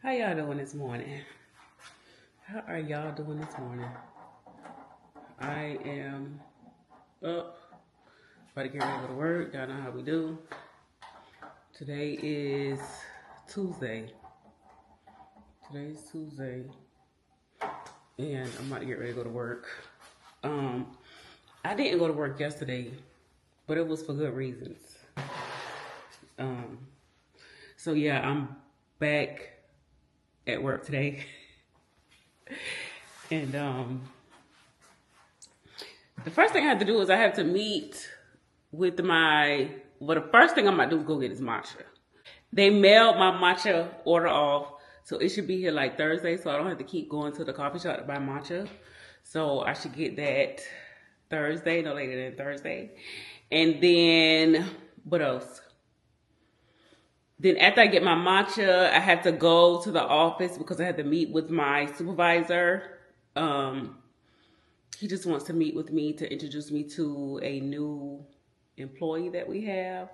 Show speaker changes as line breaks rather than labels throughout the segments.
How y'all doing this morning? How are y'all doing this morning? I am up, about to get ready to go to work. Y'all know how we do. Today is Tuesday. Today's Tuesday, and I'm about to get ready to go to work. Um, I didn't go to work yesterday, but it was for good reasons. Um, so yeah, I'm back at work today, and the first thing I have to do is I have to meet with the first thing I'm about to do is go get his matcha. They mailed my matcha order off, so it should be here like Thursday, so I don't have to keep going to the coffee shop to buy matcha. So I should get that Thursday, no later than Thursday. And then, what else? Then after I get my matcha, I have to go to the office because I have to meet with my supervisor. He just wants to meet with me to introduce me to a new employee that we have.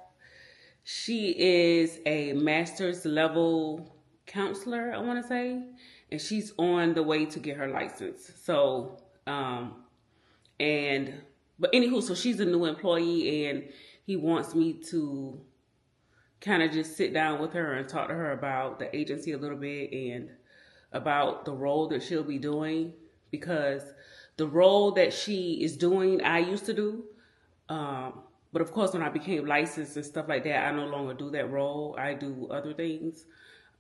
She is a master's level counselor, I want to say, and she's on the way to get her license. So, but anywho, so she's a new employee, and he wants me to kind of just sit down with her and talk to her about the agency a little bit and about the role that she'll be doing, because the role that she is doing, I used to do. But of course, when I became licensed and stuff like that, I no longer do that role. I do other things.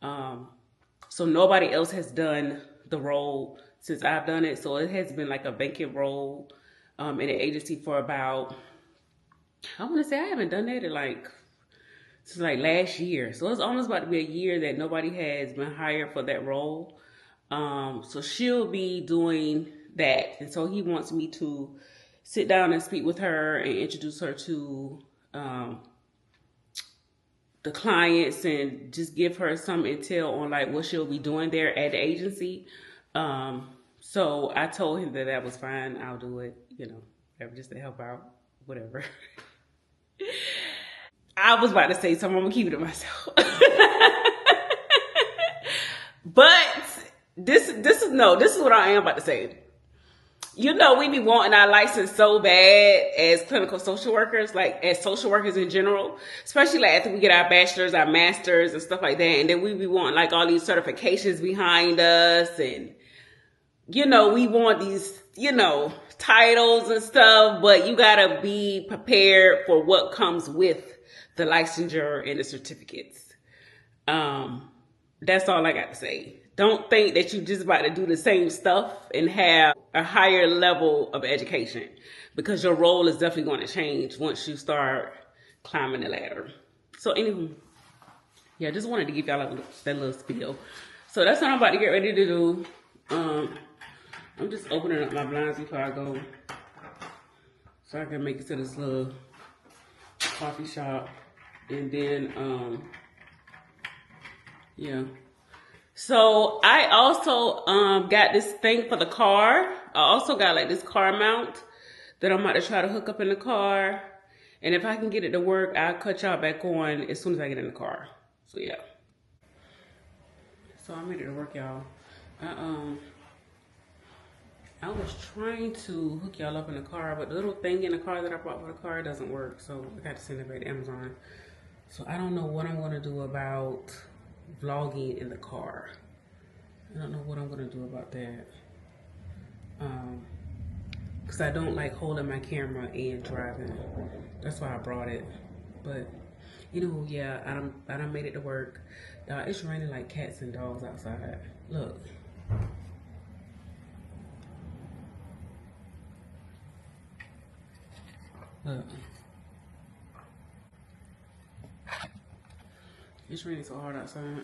So nobody else has done the role since I've done it. So it has been like a vacant role in the agency for about, I want to say I haven't done that since like last year. So it's almost about to be a year that nobody has been hired for that role. So she'll be doing that. And so he wants me to sit down and speak with her and introduce her to the clients and just give her some intel on like what she'll be doing there at the agency. So I told him that that was fine. I'll do it, whatever, just to help out, whatever. I was about to say something. I'm gonna keep it to myself. But this is what I am about to say. We be wanting our license so bad as clinical social workers, like as social workers in general, especially like after we get our bachelors, our masters and stuff like that. And then we be wanting like all these certifications behind us. And, we want these, titles and stuff, but you gotta be prepared for what comes with the licensure and the certificates. That's all I got to say. Don't think that you're just about to do the same stuff and have a higher level of education, because your role is definitely going to change once you start climbing the ladder. So anyway, yeah, just wanted to give y'all that little spiel. So that's what I'm about to get ready to do. I'm just opening up my blinds before I go so I can make it to this little coffee shop. And then, yeah. So I also got this thing for the car. I also got like this car mount that I'm about to try to hook up in the car. And if I can get it to work, I'll cut y'all back on as soon as I get in the car. So yeah. So I'm ready to work, y'all. I was trying to hook y'all up in the car, but the little thing in the car that I bought for the car doesn't work. So I got to send it back to Amazon. So I don't know what I'm going to do about vlogging in the car. I don't know what I'm going to do about that. Because I don't like holding my camera and driving. That's why I brought it. But, yeah, I done made it to work. It's raining like cats and dogs outside. Look. Look. It's raining so hard outside.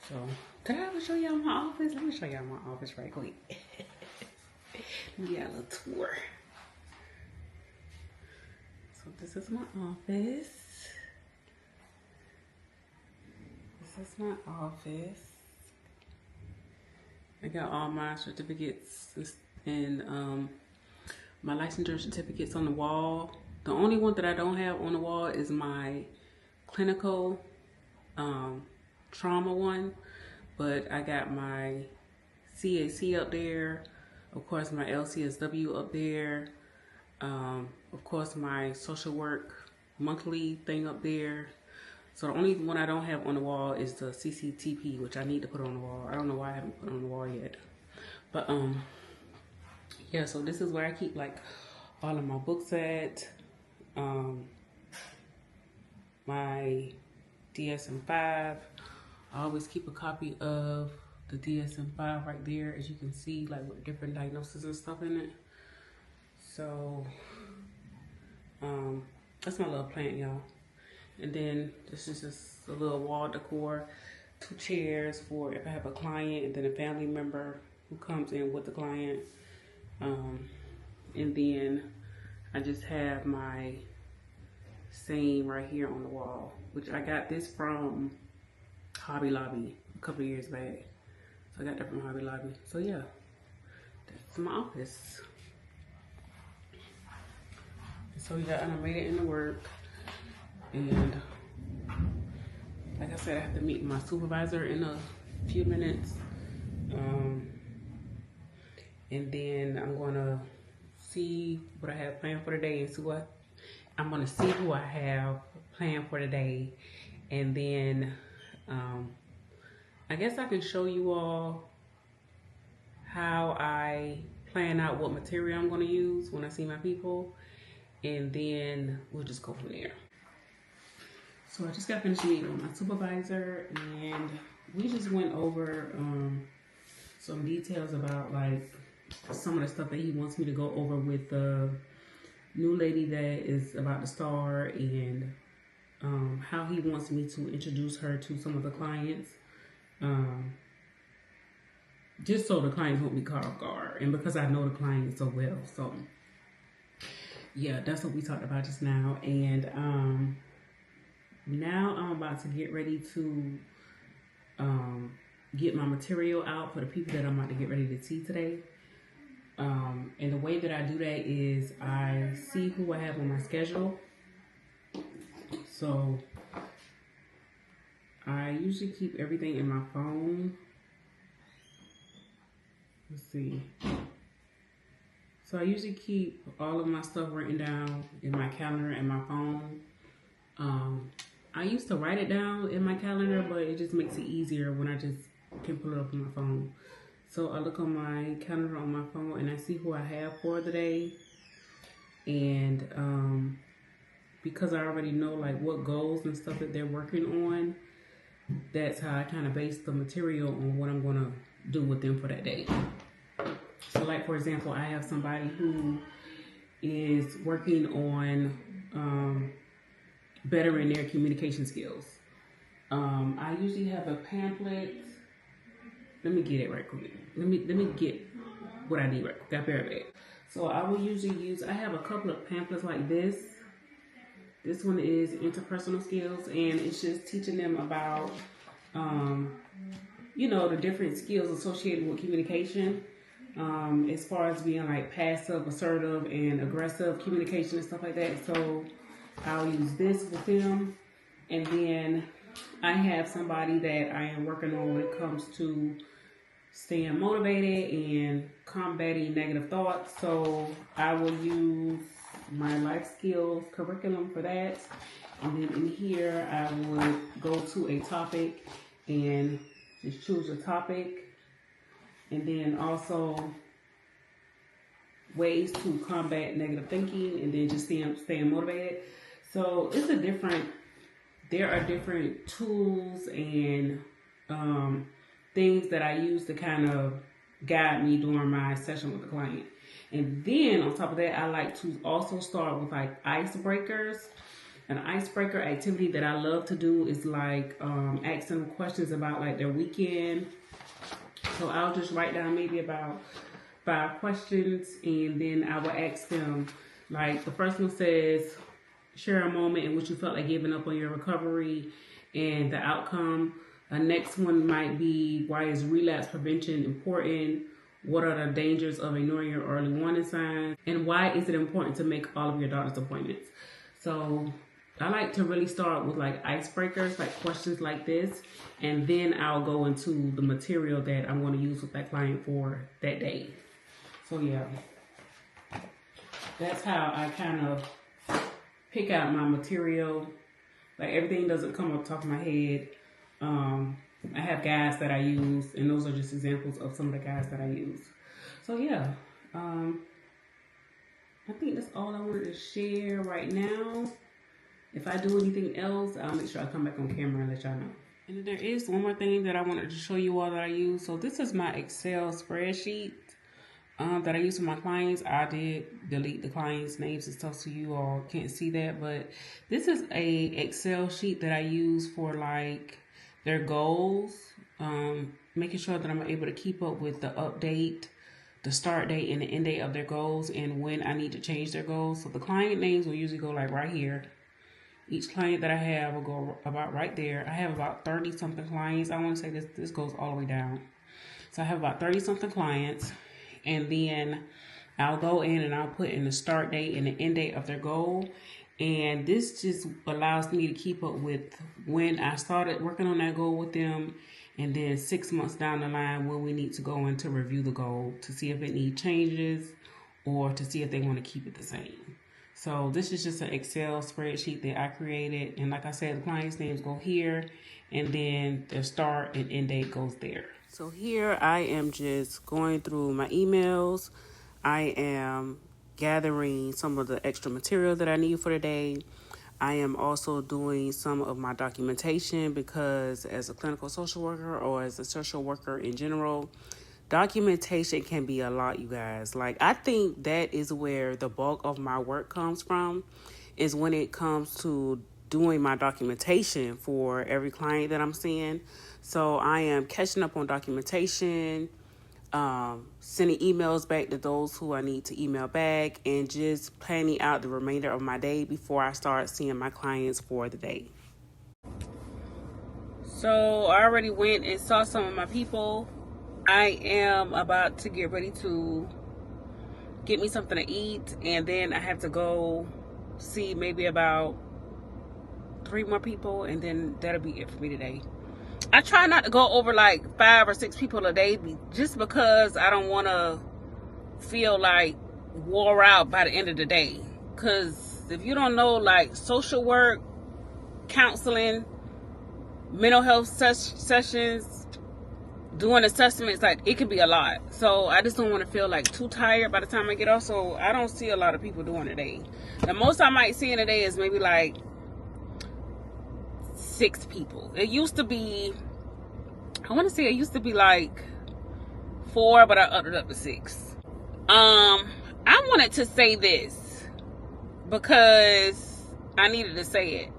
So, did I ever show y'all my office? Let me show y'all my office right quick. Let me get a little tour. So this is my office. This is my office. I got all my certificates and my licensure certificates on the wall. The only one that I don't have on the wall is my clinical trauma one, but I got my CAC up there, of course my LCSW up there, of course my social work monthly thing up there. So the only one I don't have on the wall is the CCTP, which I need to put on the wall. I don't know why I haven't put it on the wall yet. But yeah, so this is where I keep like all of my books at. My DSM-5. I always keep a copy of the DSM-5 right there, as you can see, like with different diagnoses and stuff in it. So that's my little plant, y'all. And then this is just a little wall decor, 2 chairs for if I have a client and then a family member who comes in with the client. And then I just have my same right here on the wall, which I got this from Hobby Lobby a couple of years back. So I got that from Hobby Lobby. So yeah, that's my office. So yeah, and I made it into work. And like I said, I have to meet my supervisor in a few minutes. And then I'm gonna see what I have planned for the day and see what I'm gonna see who I have planned for the day. And then I guess I can show you all how I plan out what material I'm gonna use when I see my people. And then we'll just go from there. So I just got finished meeting with my supervisor, and we just went over some details about like some of the stuff that he wants me to go over with the new lady that is about to start, and how he wants me to introduce her to some of the clients, just so the clients won't be caught off guard, and because I know the clients so well. So yeah, that's what we talked about just now. And now I'm about to get ready to get my material out for the people that I'm about to get ready to see today. And the way that I do that is I see who I have on my schedule. So I usually keep everything in my phone. Let's see. So I usually keep all of my stuff written down in my calendar and my phone. I used to write it down in my calendar, but it just makes it easier when I just can pull it up on my phone. So I look on my calendar on my phone and I see who I have for the day. And because I already know like what goals and stuff that they're working on, that's how I kind of base the material on what I'm going to do with them for that day. So like, for example, I have somebody who is working on bettering their communication skills. I usually have a pamphlet. Let me get it right quick. Let me get what I need right quick. Got very bad. So I will usually use, I have a couple of pamphlets like this. This one is interpersonal skills, and it's just teaching them about, you know, the different skills associated with communication. As far as being like passive, assertive, and aggressive communication and stuff like that. So I'll use this with them. And then I have somebody that I am working on when it comes to staying motivated and combating negative thoughts. So I will use my life skills curriculum for that. And then in here, I would go to a topic and just choose a topic. And then also ways to combat negative thinking, and then just staying motivated. So it's there are different tools and things that I use to kind of guide me during my session with the client. And then on top of that, I like to also start with like icebreakers. An icebreaker activity that I love to do is like ask them questions about like their weekend. So I'll just write down maybe about 5 questions, and then I will ask them, like the first one says, share a moment in which you felt like giving up on your recovery and the outcome. The next one might be, why is relapse prevention important? What are the dangers of ignoring your early warning signs? And why is it important to make all of your doctor's appointments? So I like to really start with like icebreakers, like questions like this, and then I'll go into the material that I'm going to use with that client for that day. So yeah, that's how I kind of pick out my material. Like everything doesn't come off the top of my head. I have guides that I use, and those are just examples of some of the guides that I use. So yeah, I think that's all I wanted to share right now. If I do anything else, I'll make sure I come back on camera and let y'all know. And there is one more thing that I wanted to show you all that I use. So this is my Excel spreadsheet that I use for my clients. I did delete the clients' names and stuff so you all can't see that. But this is a Excel sheet that I use for like their goals. Making sure that I'm able to keep up with the update, the start date and the end date of their goals, and when I need to change their goals. So the client names will usually go like right here. Each client that I have will go about right there. I have about 30 something clients. I want to say this goes all the way down. So I have about 30 something clients, and then I'll go in and I'll put in the start date and the end date of their goal. And this just allows me to keep up with when I started working on that goal with them, and then 6 months down the line when we need to go in to review the goal to see if it needs changes or to see if they want to keep it the same. So this is just an Excel spreadsheet that I created. And like I said, the client's names go here, and then their start and end date goes there. So here I am just going through my emails. I am gathering some of the extra material that I need for the day. I am also doing some of my documentation because as a clinical social worker or as a social worker in general, documentation can be a lot, you guys. Like, I think that is where the bulk of my work comes from, is when it comes to doing my documentation for every client that I'm seeing. So I am catching up on documentation, sending emails back to those who I need to email back, and just planning out the remainder of my day before I start seeing my clients for the day. So I already went and saw some of my people. I am about to get ready to get me something to eat, and then I have to go see maybe about 3 more people, and then that'll be it for me today. I try not to go over like 5 or 6 people a day just because I don't want to feel like wore out by the end of the day. Because if you don't know, like social work, counseling, mental health sessions, doing assessments, like it can be a lot. So I just don't want to feel like too tired by the time I get off. So I don't see a lot of people doing a day. The most I might see in a day is maybe like 6 people. It used to be, I want to say it used to be like 4, but I upped it up to 6. I wanted to say this because I needed to say it.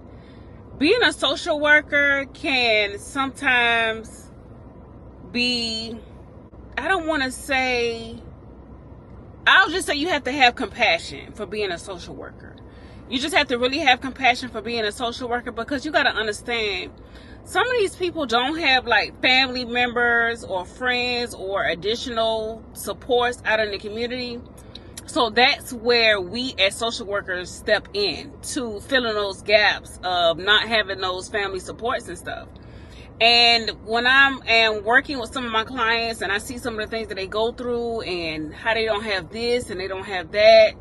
Being a social worker can sometimes be, I don't want to say, I'll just say you have to have compassion for being a social worker. You just have to really have compassion for being a social worker, because you got to understand, some of these people don't have like family members or friends or additional supports out in the community. So that's where we as social workers step in to fill in those gaps of not having those family supports and stuff. And when I am working with some of my clients and I see some of the things that they go through and how they don't have this and they don't have that,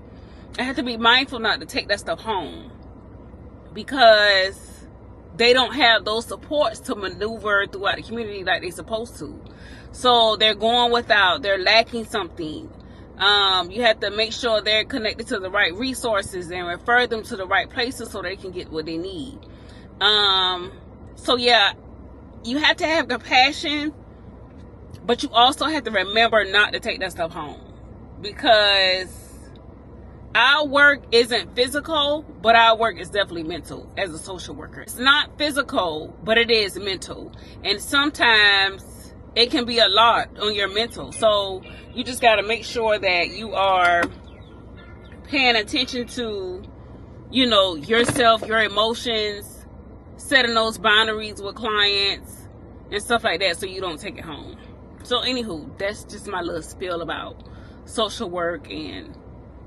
I have to be mindful not to take that stuff home, because they don't have those supports to maneuver throughout the community like they're supposed to. So they're going without, they're lacking something. You have to make sure they're connected to the right resources and refer them to the right places so they can get what they need. So yeah, you have to have compassion, but you also have to remember not to take that stuff home, because our work isn't physical, but our work is definitely mental as a social worker. It's not physical, but it is mental. And sometimes it can be a lot on your mental. So you just got to make sure that you are paying attention to, you know, yourself, your emotions, setting those boundaries with clients and stuff like that so you don't take it home. So anywho, that's just my little spiel about social work and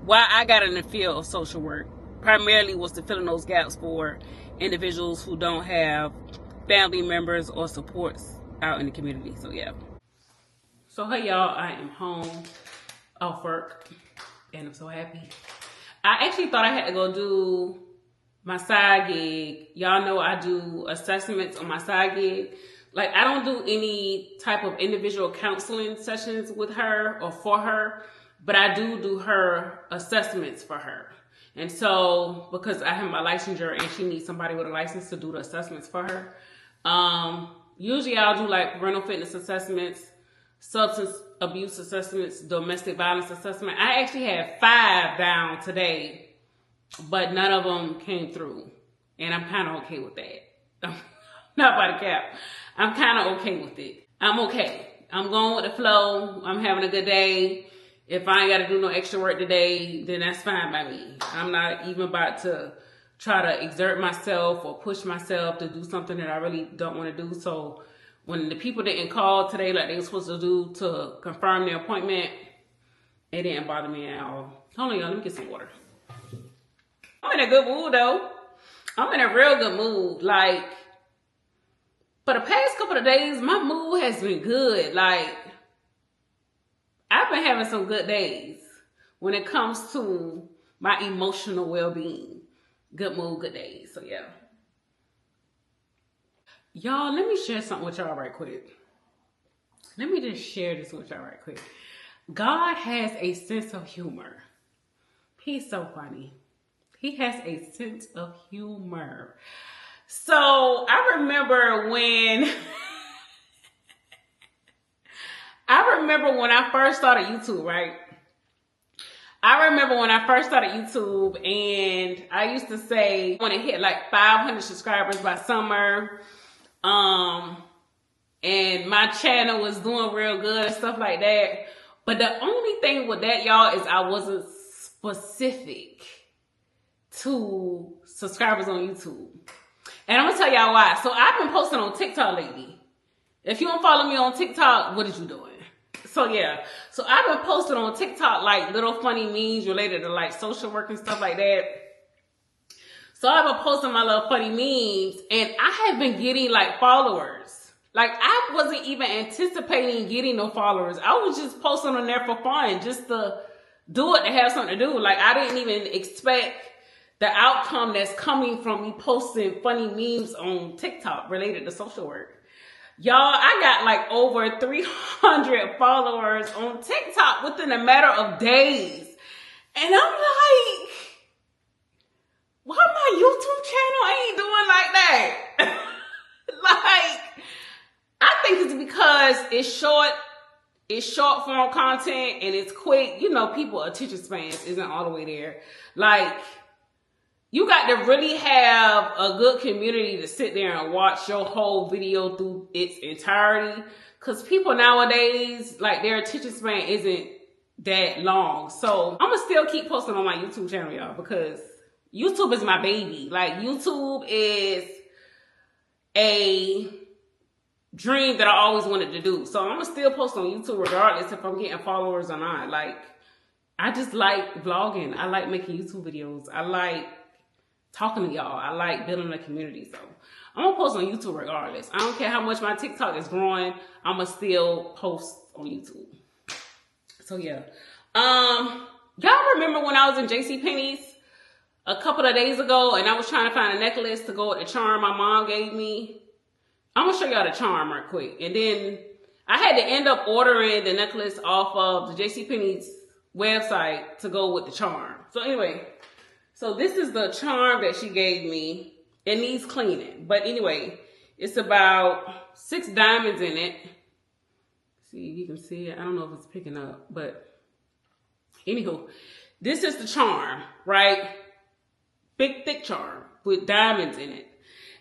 why I got in the field of social work. primarily was to fill in those gaps for individuals who don't have family members or supports out in the community. So yeah. So hey y'all, I am home off work and I'm so happy. I actually thought I had to go do my side gig. Y'all know I do assessments on my side gig. Like, I don't do any type of individual counseling sessions with her or for her, but I do her assessments for her. And so, because I have my licensure and she needs somebody with a license to do the assessments for her, usually I'll do like parental fitness assessments, substance abuse assessments, domestic violence assessment. I actually had 5 down today, but none of them came through. And I'm kind of okay with that. Not by the cap. I'm kind of okay with it. I'm okay. I'm going with the flow. I'm having a good day. If I ain't got to do no extra work today, then that's fine by me. I'm not even about to try to exert myself or push myself to do something that I really don't want to do. So when the people didn't call today like they were supposed to do to confirm their appointment, it didn't bother me at all. Hold on, y'all. Let me get some water. I'm in a good mood, though. I'm in a real good mood. Like, for the past couple of days, my mood has been good. Like, I've been having some good days when it comes to my emotional well-being. Good mood, good days. So, yeah. Y'all, let me share something with y'all right quick. Let me just share this with y'all right quick. God has a sense of humor. He's so funny. He has a sense of humor. So I remember when I first started YouTube, right? I remember when I first started YouTube and I used to say I want to hit like 500 subscribers by summer. And my channel was doing real good and stuff like that. But the only thing with that, y'all, is I wasn't specific to subscribers on YouTube. And I'm gonna tell y'all why. So I've been posting on TikTok lately. If you don't follow me on TikTok, what is you doing? So yeah. So I've been posting on TikTok like little funny memes related to like social work and stuff like that. So I've been posting my little funny memes and I have been getting like followers. Like I wasn't even anticipating getting no followers. I was just posting on there for fun, just to do it, to have something to do. Like I didn't even expect the outcome that's coming from me posting funny memes on TikTok related to social work. Y'all, I got like over 300 followers on TikTok within a matter of days. And I'm like, why my YouTube channel ain't doing like that? Like, I think it's because it's short form content and it's quick. You know, people attention spans isn't all the way there. Like, you got to really have a good community to sit there and watch your whole video through its entirety. Because people nowadays, like, their attention span isn't that long. So I'm going to still keep posting on my YouTube channel, y'all, because YouTube is my baby. Like, YouTube is a dream that I always wanted to do. So I'm going to still post on YouTube regardless if I'm getting followers or not. Like, I just like vlogging. I like making YouTube videos. I like talking to y'all. I like building a community. So I'm gonna post on YouTube regardless. I don't care how much my TikTok is growing. I'm gonna still post on YouTube. So yeah. Y'all remember when I was in JCPenney's a couple of days ago and I was trying to find a necklace to go with the charm my mom gave me? I'm gonna show y'all the charm right quick. And then I had to end up ordering the necklace off of the JCPenney's website to go with the charm. So anyway, so this is the charm that she gave me. It needs cleaning. But anyway, it's about 6 diamonds in it. See if you can see it. I don't know if it's picking up. But anywho, this is the charm, right? Big, thick charm with diamonds in it.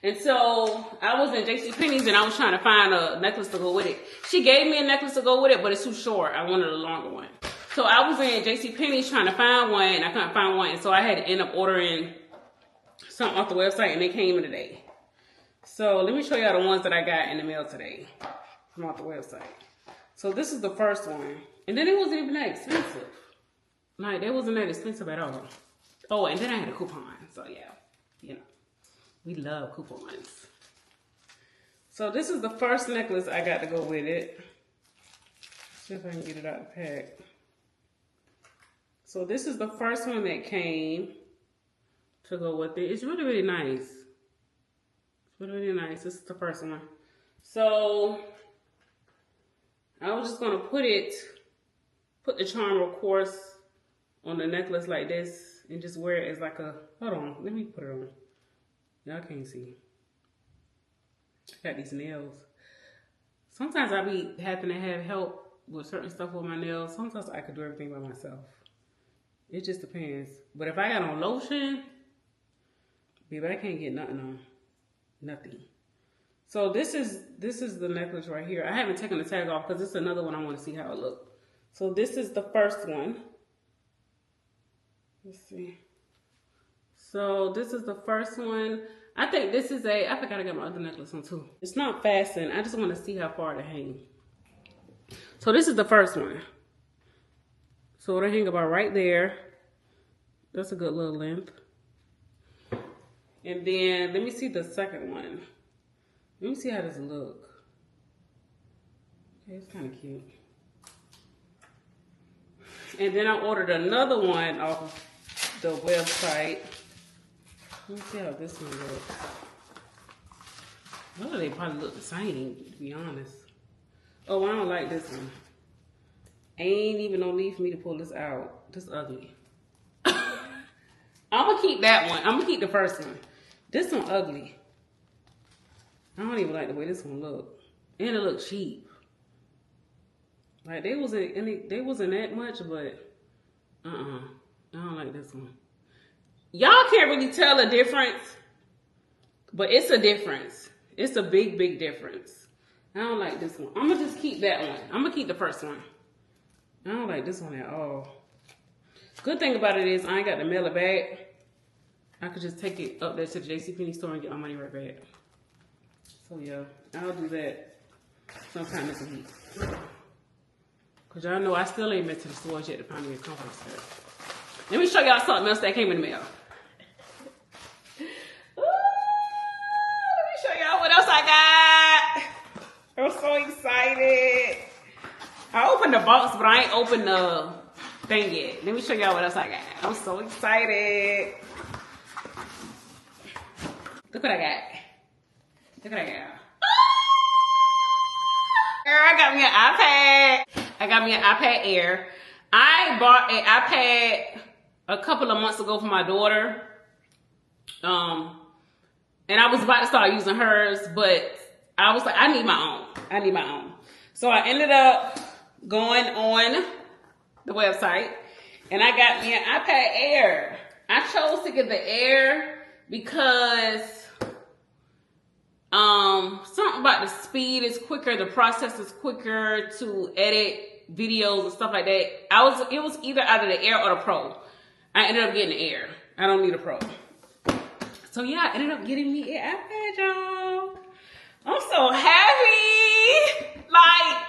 And so I was in JCPenney's and I was trying to find a necklace to go with it. She gave me a necklace to go with it, but it's too short. I wanted a longer one. So I was in JCPenney's trying to find one, and I couldn't find one, and so I had to end up ordering something off the website, and they came in today. So let me show y'all the ones that I got in the mail today from off the website. So this is the first one, and then it wasn't even that expensive. Like, it wasn't that expensive at all. Oh, and then I had a coupon. So yeah, you know, we love coupons. So this is the first necklace I got to go with it. See if I can get it out of the pack. So this is the first one that came to go with it. It's really, really nice. It's really, really nice. This is the first one. So I was just gonna put the charm, of course, on the necklace like this and just wear it as like a, hold on, let me put it on. Y'all can't see. I got these nails. Sometimes I be having to have help with certain stuff with my nails. Sometimes I could do everything by myself. It just depends. But if I got on lotion, baby, I can't get nothing on. Nothing. So this is the necklace right here. I haven't taken the tag off because this is another one I want to see how it looks. So this is the first one. Let's see. So this is the first one. I think this is I forgot I got my other necklace on too. It's not fastened. I just want to see how far to hang. So this is the first one. So it'll hang about right there. That's a good little length. And then let me see the second one. Let me see how this look. Okay, it's kind of cute. And then I ordered another one off of the website. Let me see how this one looks. Well, they probably look the same, to be honest. Oh, I don't like this one. Ain't even no need for me to pull this out. This ugly. I'm gonna keep that one. I'm gonna keep the first one. This one ugly. I don't even like the way this one look. And it look cheap. Like they wasn't that much, but I don't like this one. Y'all can't really tell the difference, but it's a difference. It's a big, big difference. I don't like this one. I'm gonna just keep that one. I'm gonna keep the first one. I don't like this one at all. Good thing about it is I ain't got to mail it back. I could just take it up there to the JCPenney store and get my money right back. So yeah, I'll do that sometime this week. Cause y'all know I still ain't been to the stores yet to find me a comfort set. Let me show y'all something else that came in the mail. Ooh, let me show y'all what else I got. I'm so excited. I opened the box, but I ain't opened the thing yet. Let me show y'all what else I got. I'm so excited. Look what I got. Look what I got. Girl, I got me an iPad. I got me an iPad Air. I bought an iPad a couple of months ago for my daughter. And I was about to start using hers, but I was like, I need my own. I need my own. So I ended up going on the website and I got me an iPad Air. I chose to get the Air because something about the speed is quicker, the process is quicker to edit videos and stuff like that. It was either the Air or the Pro. I ended up getting the Air. I don't need a Pro. So yeah, I ended up getting me an iPad, y'all. I'm so happy. Like,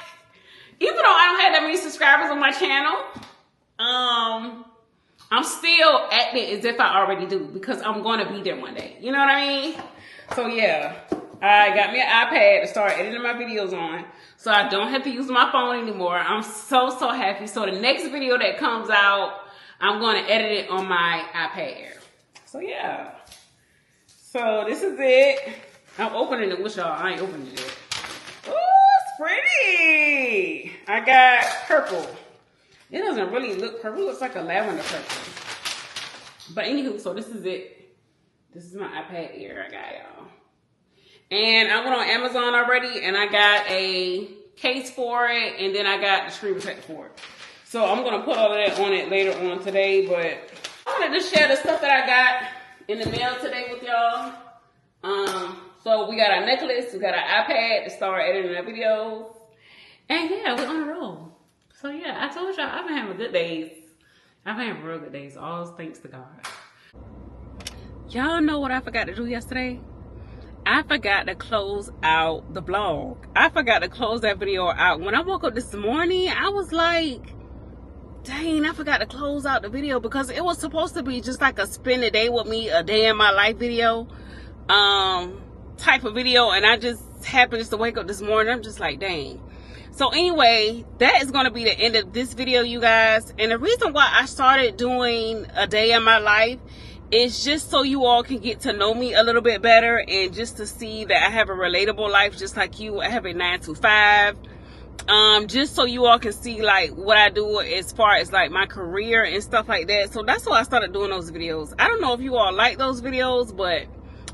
even though I don't have that many subscribers on my channel, I'm still acting as if I already do because I'm going to be there one day. You know what I mean? So yeah, I got me an iPad to start editing my videos on so I don't have to use my phone anymore. I'm so, so happy. So the next video that comes out, I'm going to edit it on my iPad Air. So yeah. So this is it. I'm opening it with y'all. I ain't opening it yet. Ooh, it's pretty. I got purple. It doesn't really look purple. It looks like a lavender purple. But anywho, so this is it. This is my iPad Air I got, y'all. And I went on Amazon already and I got a case for it and then I got the screen protector for it. So I'm going to put all of that on it later on today, but I wanted to share the stuff that I got in the mail today with y'all. So we got our necklace, we got our iPad to start editing our videos. And yeah, we're on a roll. So yeah, I told y'all I've been having good days. I've been having real good days, all thanks to God. Y'all know what I forgot to do yesterday? I forgot to close out the vlog. I forgot to close that video out. When I woke up this morning, I was like, dang, I forgot to close out the video because it was supposed to be just like a spend a day with me, a day in my life video, type of video. And I just happened just to wake up this morning. I'm just like, dang. So anyway, that is going to be the end of this video, you guys. And the reason why I started doing a day in my life is just so you all can get to know me a little bit better, and just to see that I have a relatable life just like you. I have a 9 to 5. Just so you all can see like what I do as far as like my career and stuff like that. So that's why I started doing those videos. I don't know if you all like those videos, but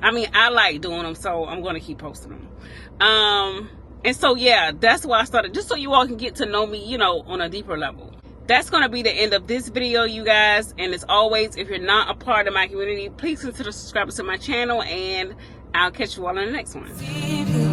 I mean, I like doing them, so I'm going to keep posting them. And so yeah, that's why I started, just so you all can get to know me, you know, on a deeper level. That's going to be the end of this video, you guys. And as always, if you're not a part of my community, please consider subscribing to my channel, and I'll catch you all in the next one.